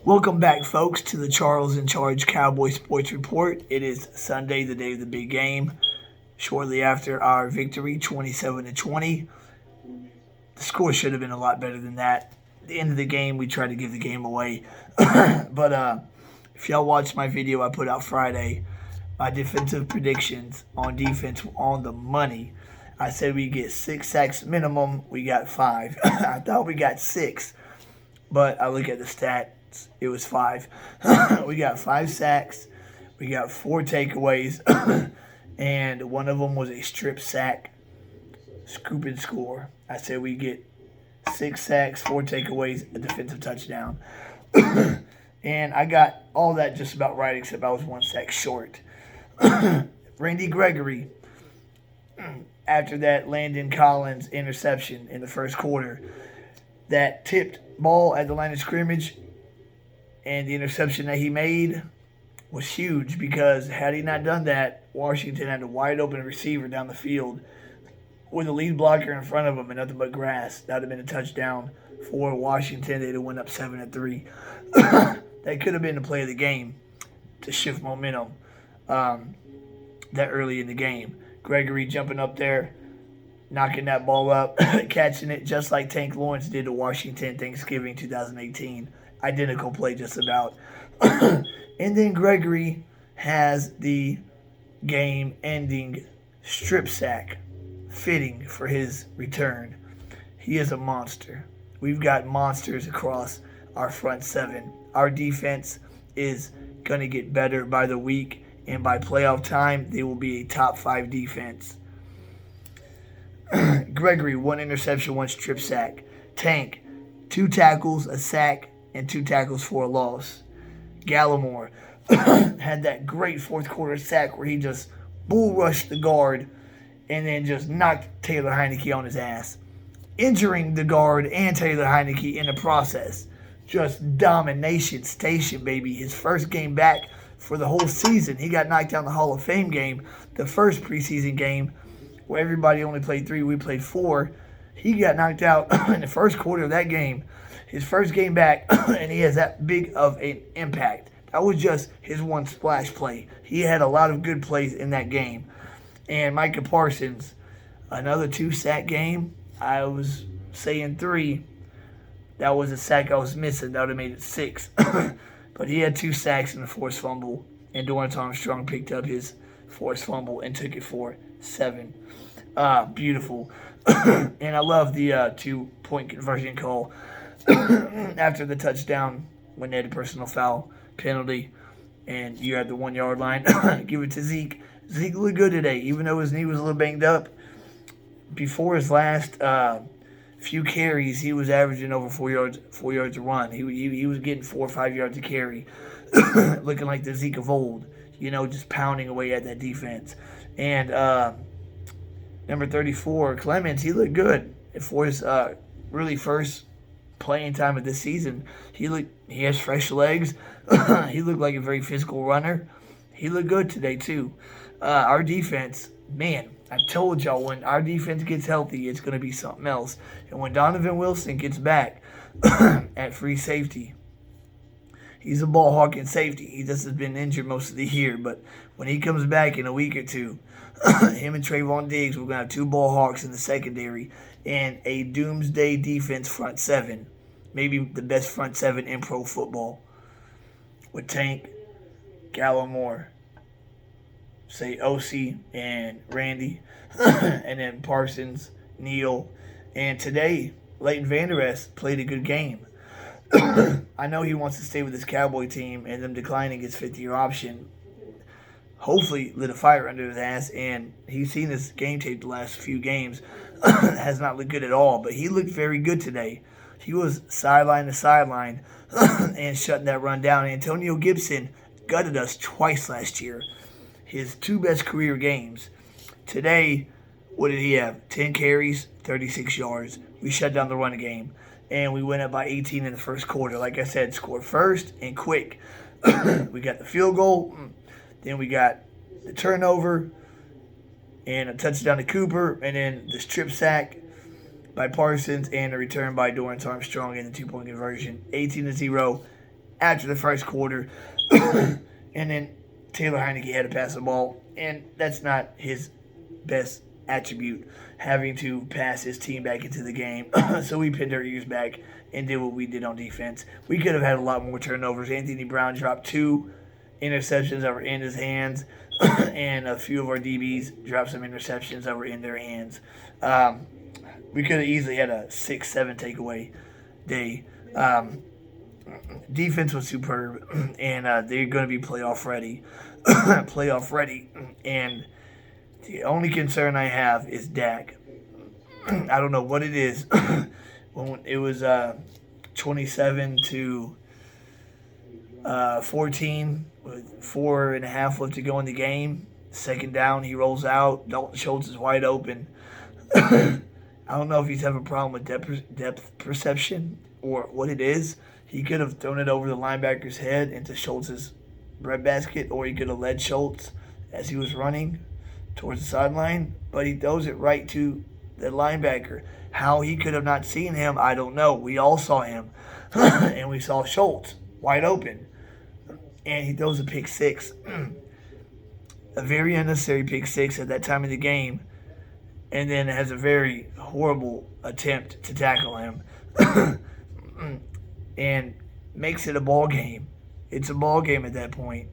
Welcome back, folks, to the Charles and Charge Cowboys Sports Report. It is Sunday, the day of the big game. Shortly after our victory, 27-20. The score should have been a lot better than that. At the end of the game, we tried to give the game away. But if y'all watched my video I put out Friday, my defensive predictions on defense were on the money. I said we get 6 sacks minimum. We got 5. I thought we got 6, but I look at the stat. It was 5. We got 5 sacks. We got 4 takeaways. And one of them was a strip sack, scoop and score. I said we get 6 sacks, 4 takeaways, a defensive touchdown. And I got all that just about right, except I was 1 sack short. Randy Gregory, after that Landon Collins interception in the first quarter, that tipped ball at the line of scrimmage, and the interception that he made was huge because had he not done that, Washington had a wide open receiver down the field with a lead blocker in front of him and nothing but grass. That would have been a touchdown for Washington. They'd have went up 7-3. That could have been the play of the game to shift momentum that early in the game. Gregory jumping up there, knocking that ball up, catching it just like Tank Lawrence did to Washington Thanksgiving 2018. Identical play just about. And then Gregory has the game-ending strip sack fitting for his return. He is a monster. We've got monsters across our front 7. Our defense is going to get better by the week, and by playoff time, they will be a top 5 defense. Gregory, 1 interception, 1 strip sack. Tank, 2 tackles, a sack, and 2 tackles for a loss. Gallimore had that great fourth quarter sack where he just bull rushed the guard and then just knocked Taylor Heineke on his ass, injuring the guard and Taylor Heineke in the process. Just domination station, baby. His first game back for the whole season. He got knocked down the Hall of Fame game, the first preseason game where everybody only played 3, we played 4. He got knocked out in the first quarter of that game. His first game back, and he has that big of an impact. That was just his 1 splash play. He had a lot of good plays in that game. And Micah Parsons, another 2 sack game. I was saying 3. That was a sack I was missing. That would have made it 6. But he had 2 sacks and a forced fumble. And Dorrance Armstrong picked up his forced fumble and took it for 7. Beautiful. And I love the 2-point conversion call after the touchdown when they had a personal foul penalty and you're at the 1-yard line. Give it to Zeke. Zeke looked good today, even though his knee was a little banged up. Before his last few carries, he was averaging over 4 yards a run. He was getting 4 or 5 yards a carry, looking like the Zeke of old, just pounding away at that defense. And number 34, Clemens, he looked good for his really first playing time of this season. He has fresh legs. He looked like a very physical runner. He looked good today too. Our defense, man, I told y'all when our defense gets healthy, it's going to be something else. And when Donovan Wilson gets back at free safety, he's a ball hawking safety. He just has been injured most of the year, but when he comes back in a week or two, him and Trayvon Diggs, we're going to have 2 ball hawks in the secondary and a doomsday defense front 7. Maybe the best front 7 in pro football. With Tank, Gallimore, say OC and Randy, and then Parsons, Neal. And today, Leighton Vander Esch played a good game. I know he wants to stay with his Cowboy team, and them declining his 5th-year option hopefully lit a fire under his ass, and he's seen his game tape the last few games. Has not looked good at all, but he looked very good today. He was sideline to sideline and shutting that run down. Antonio Gibson gutted us twice last year. His 2 best career games. Today, what did he have? 10 carries, 36 yards. We shut down the run game, and we went up by 18 in the first quarter. Like I said, scored first and quick. We got the field goal. Then we got the turnover and a touchdown to Cooper, and then the strip sack by Parsons and a return by Dorrance Armstrong in the 2-point conversion. 18-0. after the first quarter. And then Taylor Heineke had to pass the ball. And that's not his best attribute, having to pass his team back into the game. So we pinned our ears back and did what we did on defense. We could have had a lot more turnovers. Anthony Brown dropped 2 interceptions that were in his hands, and a few of our DBs dropped some interceptions that were in their hands. We could have easily had a 6-7 takeaway day. Defense was superb, and they're going to be playoff ready. And the only concern I have is Dak. I don't know what it is. When it was 27 to 14 with 4.5 left to go in the game. Second down, he rolls out. Dalton Schultz is wide open. I don't know if he's having a problem with depth perception or what it is. He could have thrown it over the linebacker's head into Schultz's breadbasket, or he could have led Schultz as he was running towards the sideline, but he throws it right to the linebacker. How he could have not seen him, I don't know. We all saw him, and we saw Schultz wide open, and he throws a pick six. A very unnecessary pick six at that time of the game, and then has a very horrible attempt to tackle him and makes it a ball game. It's a ball game at that point.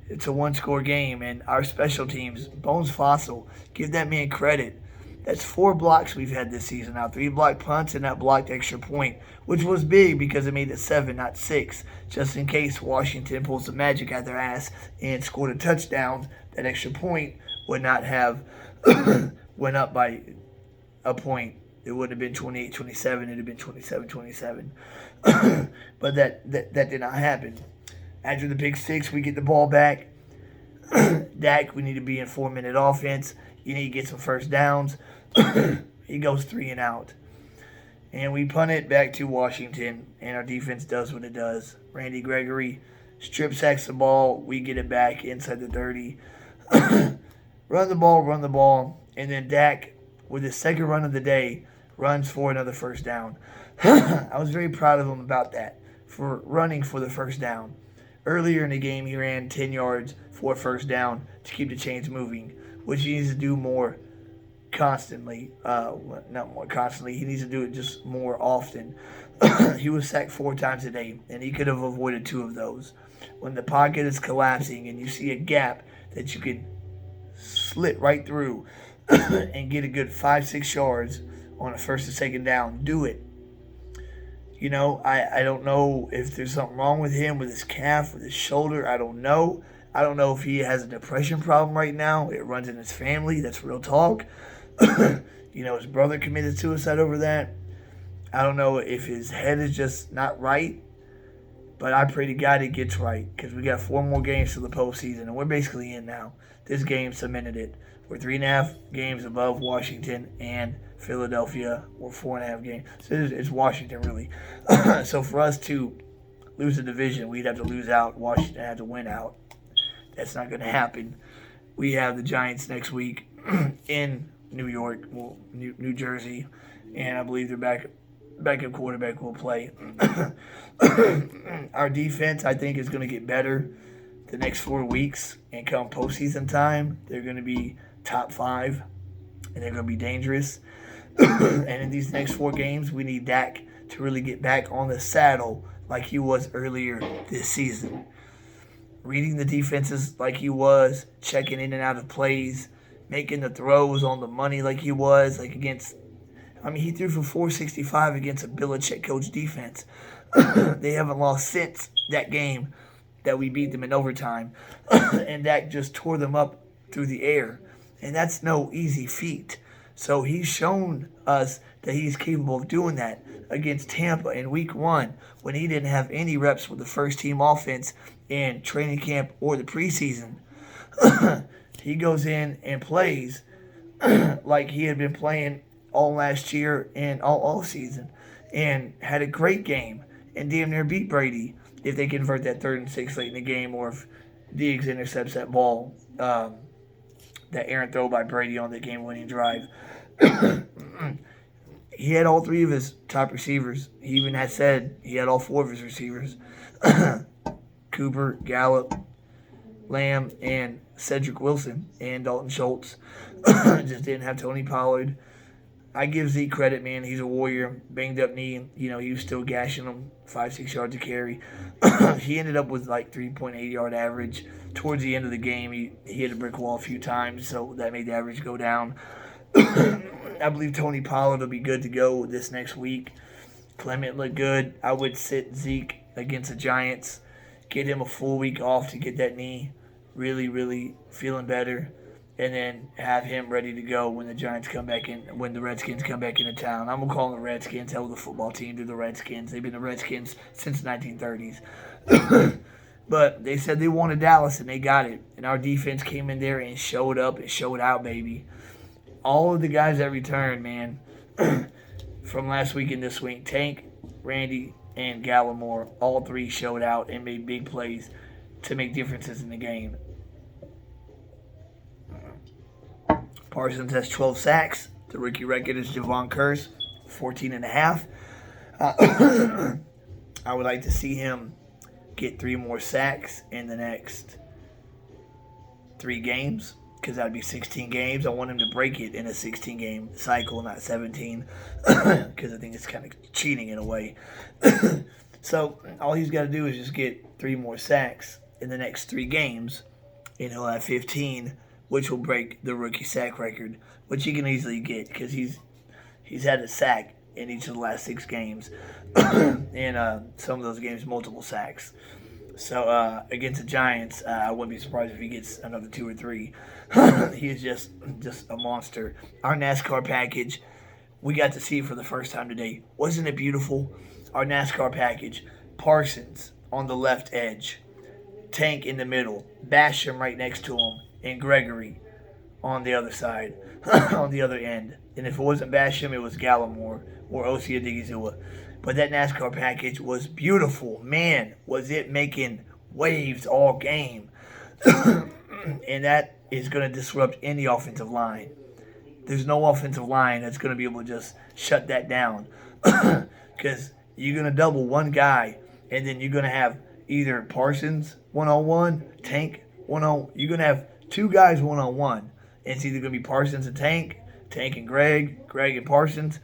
It's a one-score game, and our special teams, Bones Fossil, give that man credit. That's 4 blocks we've had this season now. 3 blocked punts and that blocked extra point, which was big because it made it 7, not 6, just in case Washington pulls the magic out their ass and scored a touchdown. That extra point would not have went up by a point. It wouldn't have been 28-27. It would have been 27-27. But that did not happen. After the pick six, we get the ball back. Dak, we need to be in 4-minute offense. You need to get some first downs. He goes 3 and out. And we punt it back to Washington, and our defense does what it does. Randy Gregory strip sacks the ball. We get it back inside the 30. Run the ball. And then Dak, with his second run of the day, runs for another first down. I was very proud of him about that, for running for the first down. Earlier in the game, he ran 10 yards for a first down to keep the chains moving, which he needs to do more constantly. Not more constantly. He needs to do it just more often. He was sacked 4 times a day, and he could have avoided 2 of those. When the pocket is collapsing and you see a gap that you can slit right through and get a good 5-6 yards on a first and second down, do it. You know, I don't know if there's something wrong with him, with his calf, with his shoulder. I don't know. I don't know if he has a depression problem right now. It runs in his family. That's real talk. You know, his brother committed suicide over that. I don't know if his head is just not right. But I pray to God it gets right, because we got 4 more games to the postseason, and we're basically in now. This game cemented it. We're 3.5 games above Washington and Philadelphia. We're 4.5 games. So it's Washington, really. So for us to lose the division, we'd have to lose out. Washington had to win out. That's not going to happen. We have the Giants next week in New York, New Jersey, and I believe their backup quarterback will play. Our defense, I think, is going to get better the next 4 weeks, and come postseason time, they're going to be top 5, and they're going to be dangerous. And in these next 4 games, we need Dak to really get back on the saddle like he was earlier this season. Reading the defenses like he was, checking in and out of plays, making the throws on the money like he was, like against, I mean, he threw for 465 against a Belichick coach defense. They haven't lost since that game that we beat them in overtime. And Dak just tore them up through the air. And that's no easy feat. So he's shown us that he's capable of doing that against Tampa in week 1 when he didn't have any reps with the first team offense in training camp or the preseason. He goes in and plays like he had been playing all last year and all season, and had a great game and damn near beat Brady if they convert that 3rd and 6 late in the game, or if Diggs intercepts that ball, that errant throw by Brady on the game-winning drive. He had all 3 of his top receivers. He even had said he had all 4 of his receivers Cooper, Gallup, Lamb, and Cedric Wilson, and Dalton Schultz. Just didn't have Tony Pollard. I give Zeke credit, man. He's a warrior. Banged up knee. He was still gashing him 5-6 yards a carry. He ended up with like 3.8 yard average. Towards the end of the game, he hit a brick wall a few times, so that made the average go down. I believe Tony Pollard will be good to go this next week. Clement looked good. I would sit Zeke against the Giants. Get him a full week off to get that knee really, really feeling better. And then have him ready to go when the Giants come back in, when the Redskins come back into town. I'm going to call them the Redskins. Hell, the football team, they're the Redskins. They've been the Redskins since the 1930s. But they said they wanted Dallas, and they got it. And our defense came in there and showed up and showed out, baby. All of the guys that returned, man, from last week and this week, Tank, Randy, and Gallimore, all three showed out and made big plays to make differences in the game. Parsons has 12 sacks. The rookie record is Javon Curse, 14.5. I would like to see him get 3 more sacks in the next 3 games, because that would be 16 games. I want him to break it in a 16-game cycle, not 17, because I think it's kind of cheating in a way. So all he's got to do is just get 3 more sacks in the next 3 games, and he'll have 15, which will break the rookie sack record, which he can easily get because he's had a sack in each of the last 6 games, and some of those games multiple sacks. So against the Giants, I wouldn't be surprised if he gets another 2 or 3. He is just a monster. Our NASCAR package, we got to see for the first time today. Wasn't it beautiful? Our NASCAR package, Parsons on the left edge, Tank in the middle, Basham right next to him, and Gregory on the other side, on the other end. And if it wasn't Basham, it was Gallimore or Osia Digizua. But that NASCAR package was beautiful. Man, was it making waves all game. And that is going to disrupt any offensive line. There's no offensive line that's going to be able to just shut that down. Because you're going to double one guy, and then you're going to have either Parsons one-on-one, Tank one-on-one. You're going to have 2 guys one-on-one. And it's either going to be Parsons and Tank and Greg and Parsons.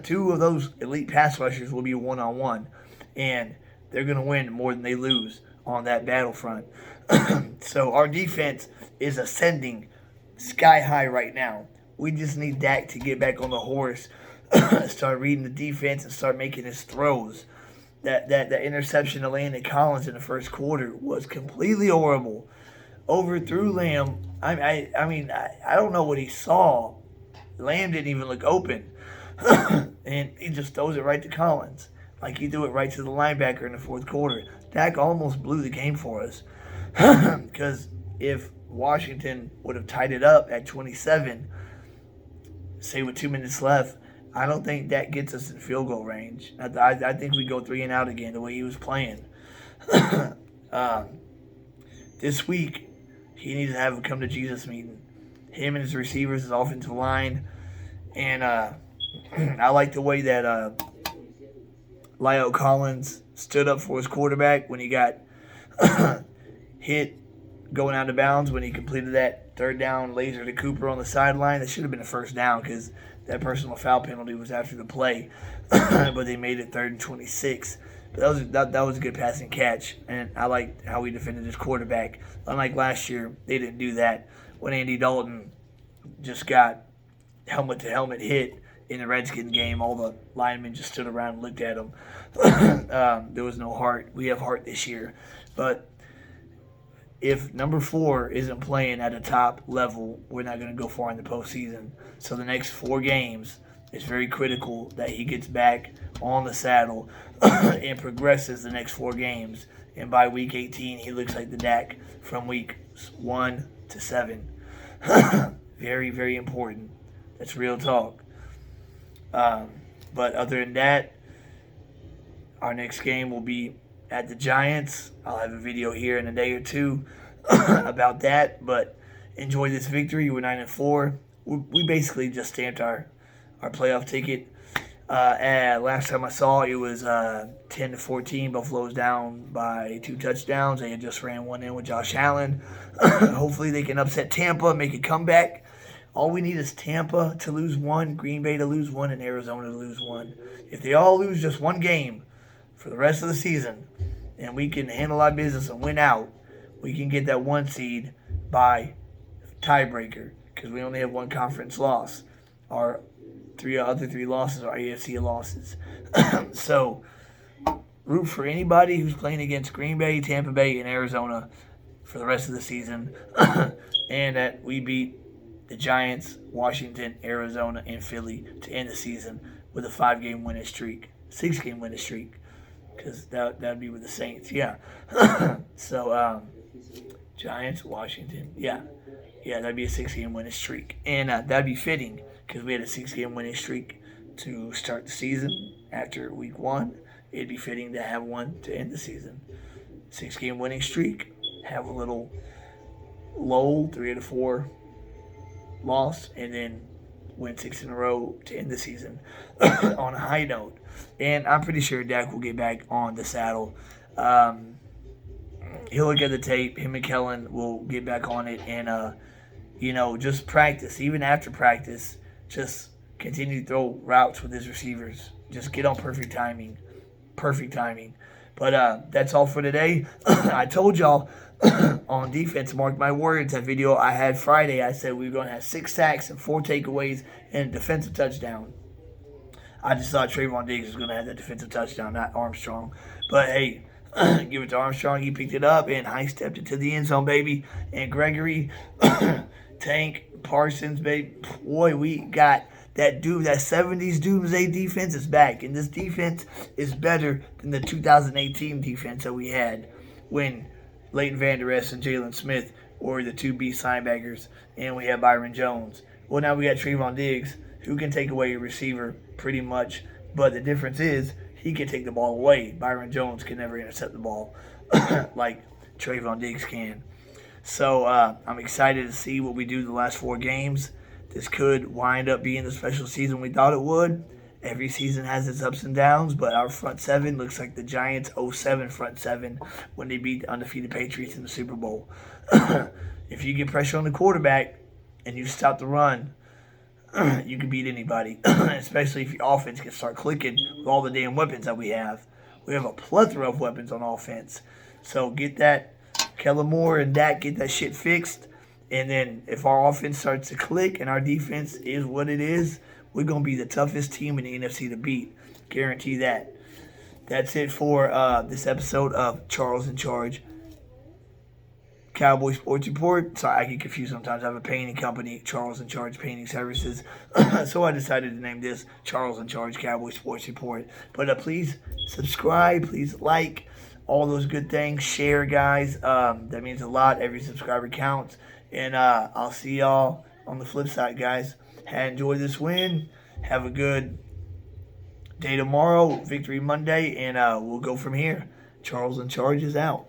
2 of those elite pass rushers will be one-on-one. And they're going to win more than they lose on that battlefront. So our defense is ascending sky high right now. We just need Dak to get back on the horse, start reading the defense, and start making his throws. That interception to Landon Collins in the first quarter was completely horrible. Overthrew Lamb. I mean, I don't know what he saw. Lamb didn't even look open. And he just throws it right to Collins. Like he threw it right to the linebacker in the fourth quarter. Dak almost blew the game for us. Because if Washington would have tied it up at 27, say with 2 minutes left, I don't think that gets us in field goal range. I think we go 3 and out again the way he was playing. This week, he needs to have a come to Jesus meeting. Him and his receivers, his offensive line. And I like the way that Lyle Collins stood up for his quarterback when he got hit going out of bounds when he completed that third down laser to Cooper on the sideline. That should have been a first down because that personal foul penalty was after the play. But they made it 3rd and 26. But that was a good passing catch, and I liked how he defended his quarterback. Unlike last year, they didn't do that. When Andy Dalton just got helmet-to-helmet hit in the Redskins game, all the linemen just stood around and looked at him. There was no heart. We have heart this year. But if number 4 isn't playing at a top level, we're not going to go far in the postseason. So the next 4 games, it's very critical that he gets back on the saddle and progresses the next 4 games. And by week 18, he looks like the Dak from weeks 1 to 7. Very, very important. That's real talk. But other than that, our next game will be at the Giants. I'll have a video here in a day or 2 about that. But enjoy this victory. We're 9-4. We basically just stamped our playoff ticket. And last time I saw it was 10-14. Buffalo's down by 2 touchdowns. They had just ran one in with Josh Allen. Hopefully they can upset Tampa, make a comeback. All we need is Tampa to lose one, Green Bay to lose one, and Arizona to lose one. If they all lose just one game for the rest of the season, and we can handle our business and win out, we can get that 1 seed by tiebreaker because we only have 1 conference loss. Our other three losses are AFC losses. So root for anybody who's playing against Green Bay, Tampa Bay, and Arizona for the rest of the season. And that we beat the Giants, Washington, Arizona, and Philly to end the season with a 5-game winning streak, 6-game winning streak, because that'd be with the Saints. Yeah. So Giants, Washington. Yeah, that'd be a 6-game winning streak, and that'd be fitting because we had a 6-game winning streak to start the season after week 1. It'd be fitting to have one to end the season. 6-game winning streak, have a little lull, 3 out of 4 loss, and then win 6 in a row to end the season on a high note. And I'm pretty sure Dak will get back on the saddle. He'll look at the tape. Him and Kellen will get back on it and, just practice. Even after practice, just continue to throw routes with his receivers. Just get on perfect timing. But that's all for today. I told y'all on defense, mark my words, that video I had Friday, I said we were going to have 6 sacks and 4 takeaways and a defensive touchdown. I just thought Trayvon Diggs was going to have that defensive touchdown, not Armstrong. But, hey, give it to Armstrong. He picked it up and high-stepped it to the end zone, baby. And Gregory, Tank, Parsons, baby. Boy, we got that 70s Doomsday defense is back. And this defense is better than the 2018 defense that we had when Leighton Vander Esch and Jalen Smith were the 2 beast linebackers, and we had Byron Jones. Well, now we got Trayvon Diggs, who can take away a receiver pretty much, but the difference is he can take the ball away. Byron Jones can never intercept the ball like Trayvon Diggs can. So I'm excited to see what we do the last 4 games. This could wind up being the special season we thought it would. Every season has its ups and downs, but our front 7 looks like the Giants' 07 front 7 when they beat the undefeated Patriots in the Super Bowl. If you get pressure on the quarterback and you stop the run, you can beat anybody, especially if your offense can start clicking with all the damn weapons that we have. We have a plethora of weapons on offense. So get that, Kellen Moore and Dak, get that shit fixed. And then if our offense starts to click and our defense is what it is, we're going to be the toughest team in the NFC to beat. Guarantee that. That's it for this episode of Charles in Charge Cowboys Sports Report. Sorry, I get confused sometimes. I have a painting company, Charles in Charge Painting Services. So I decided to name this Charles in Charge Cowboys Sports Report. But please subscribe, please like, all those good things. Share, guys. That means a lot. Every subscriber counts. And I'll see y'all on the flip side, guys. Enjoy this win. Have a good day tomorrow, Victory Monday, and we'll go from here. Charles in Charge is out.